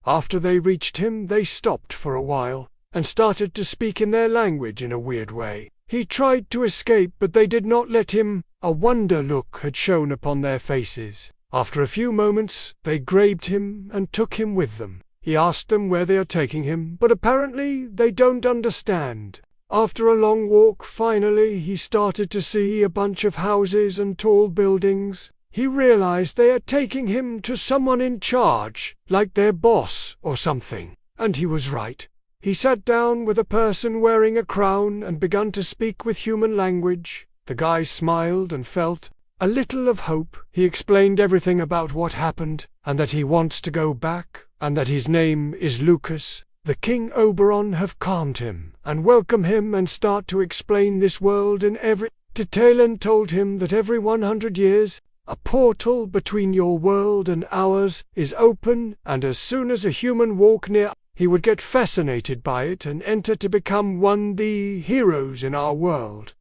After they reached him, they stopped for a while, and started to speak in their language in a weird way. He tried to escape, but they did not let him. A wonder look had shown upon their faces. After a few moments, they grabbed him and took him with them. He asked them where they are taking him, but apparently they don't understand. After a long walk, finally he started to see a bunch of houses and tall buildings. He realized they are taking him to someone in charge, like their boss or something. And he was right. He sat down with a person wearing a crown and began to speak with human language. The guy smiled and felt a little of hope. He explained everything about what happened, and that he wants to go back, and that his name is Lucas. The King Oberon have calmed him, and welcome him and start to explain this world in every detail, and told him that every 100 years, a portal between your world and ours is open, and as soon as a human walk near, he would get fascinated by it and enter to become one the heroes in our world.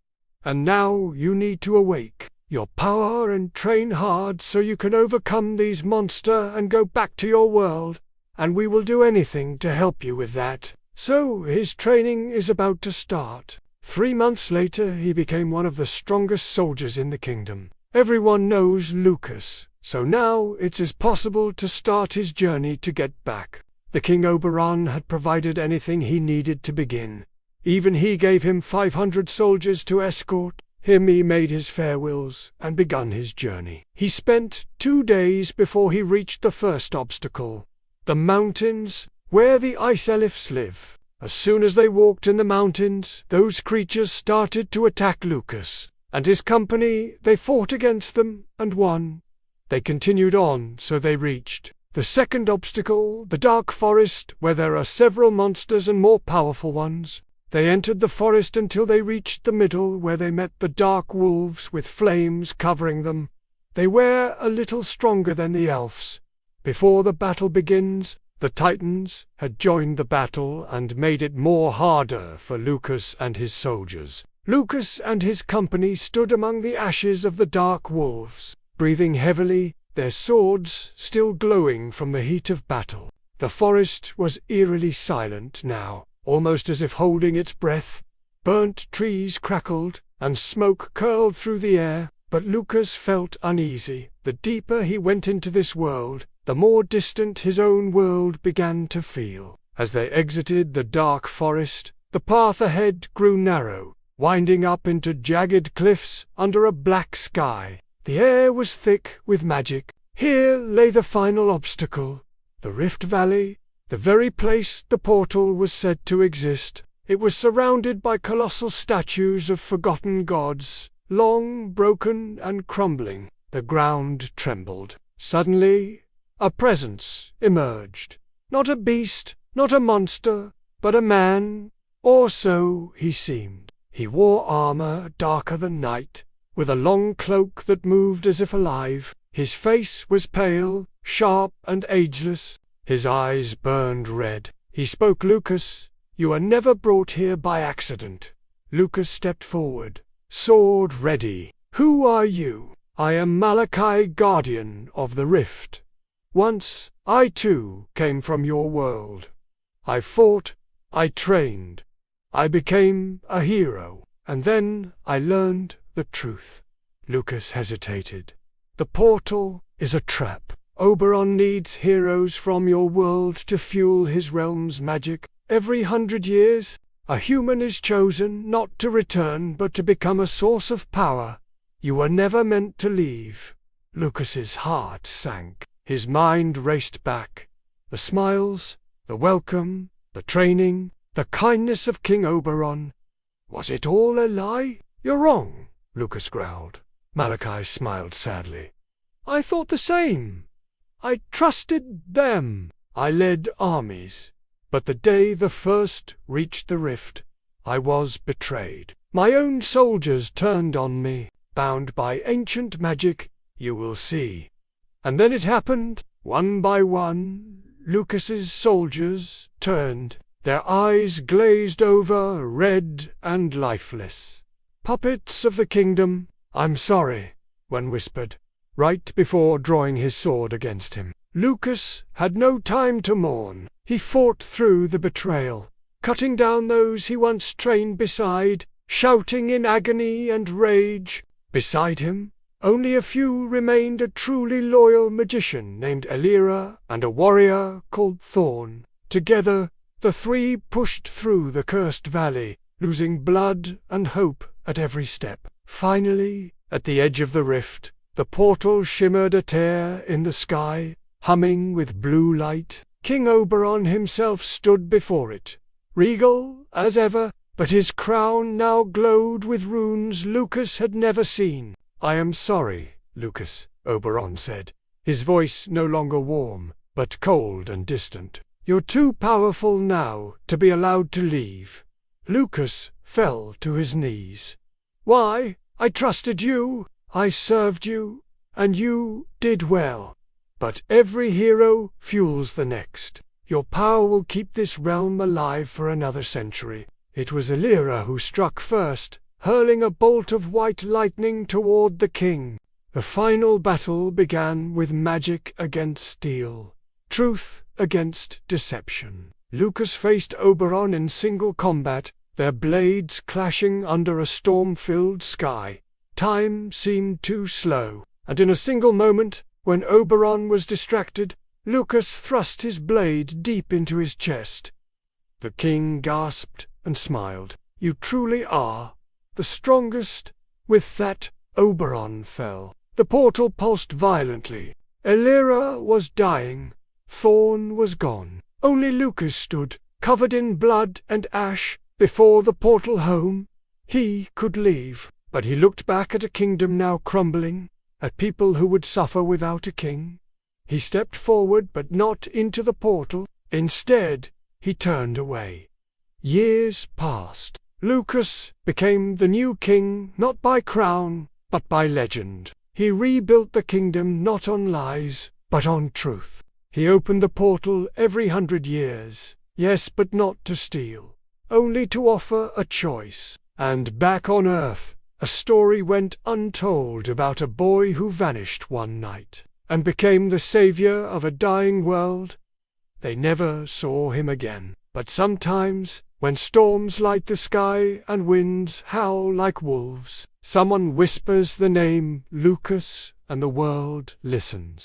And now you need to awake your power and train hard so you can overcome these monsters and go back to your world, and we will do anything to help you with that. So his training is about to start. 3 months later, he became one of the strongest soldiers in the kingdom. Everyone knows Lucas, so now it's possible to start his journey to get back. The King Oberon had provided anything he needed to begin. Even he gave him 500 soldiers to escort him. He made his farewells and begun his journey. He spent 2 days before he reached the first obstacle, the mountains, where the ice elves live. As soon as they walked in the mountains, those creatures started to attack Lucas and his company. They fought against them and won. They continued on, so they reached the second obstacle, the dark forest, where there are several monsters and more powerful ones. They entered the forest until they reached the middle, where they met the dark wolves with flames covering them. They were a little stronger than the elves. Before the battle begins, the Titans had joined the battle and made it more harder for Lucas and his soldiers. Lucas and his company stood among the ashes of the dark wolves, breathing heavily, their swords still glowing from the heat of battle. The forest was eerily silent now, almost as if holding its breath. Burnt trees crackled, and smoke curled through the air, but Lucas felt uneasy. The deeper he went into this world, the more distant his own world began to feel. As they exited the dark forest, the path ahead grew narrow, winding up into jagged cliffs under a black sky. The air was thick with magic. Here lay the final obstacle, the Rift Valley, the very place the portal was said to exist. It was surrounded by colossal statues of forgotten gods, long, broken, and crumbling. The ground trembled. Suddenly, a presence emerged. Not a beast, not a monster, but a man, or so he seemed. He wore armor darker than night, with a long cloak that moved as if alive. His face was pale, sharp, and ageless. His eyes burned red. He spoke. "Lucas, you are never brought here by accident." Lucas stepped forward, sword ready. "Who are you?" "I am Malachi, guardian of the Rift. Once, I too came from your world. I fought, I trained, I became a hero, and then I learned the truth." Lucas hesitated. "The portal is a trap. Oberon needs heroes from your world to fuel his realm's magic. Every 100 years, a human is chosen not to return but to become a source of power. You were never meant to leave." Lucas's heart sank. His mind raced back. The smiles, the welcome, the training, the kindness of King Oberon. Was it all a lie? "You're wrong," Lucas growled. Malachi smiled sadly. "I thought the same. I trusted them. I led armies. But the day the first reached the rift, I was betrayed. My own soldiers turned on me, bound by ancient magic, you will see. And then it happened, one by one, Lucas's soldiers turned, their eyes glazed over, red and lifeless. Puppets of the kingdom, I'm sorry," one whispered, right before drawing his sword against him. Lucas had no time to mourn. He fought through the betrayal, cutting down those he once trained beside, shouting in agony and rage. Beside him, only a few remained: a truly loyal magician named Elira and a warrior called Thorn. Together, the three pushed through the cursed valley, losing blood and hope at every step. Finally, at the edge of the rift, the portal shimmered a tear in the sky, humming with blue light. King Oberon himself stood before it, regal as ever, but his crown now glowed with runes Lucas had never seen. "I am sorry, Lucas," Oberon said, his voice no longer warm, but cold and distant. "You're too powerful now to be allowed to leave." Lucas fell to his knees. "Why? I trusted you, I served you, and you did well. But every hero fuels the next. Your power will keep this realm alive for another century." It was Elira who struck first, hurling a bolt of white lightning toward the king. The final battle began with magic against steel, truth against deception. Lucas faced Oberon in single combat, their blades clashing under a storm-filled sky. Time seemed too slow, and in a single moment, when Oberon was distracted, Lucas thrust his blade deep into his chest. The king gasped and smiled. "You truly are the strongest." With that, Oberon fell. The portal pulsed violently. Elira was dying. Thorn was gone. Only Lucas stood, covered in blood and ash, before the portal home. He could leave, but he looked back at a kingdom now crumbling, at people who would suffer without a king. He stepped forward, but not into the portal. Instead, he turned away. Years passed. Lucas became the new king, not by crown, but by legend. He rebuilt the kingdom not on lies, but on truth. He opened the portal every 100 years. Yes, but not to steal, only to offer a choice. And back on Earth, a story went untold about a boy who vanished one night and became the savior of a dying world. They never saw him again. But sometimes, when storms light the sky and winds howl like wolves, someone whispers the name Lucas, and the world listens.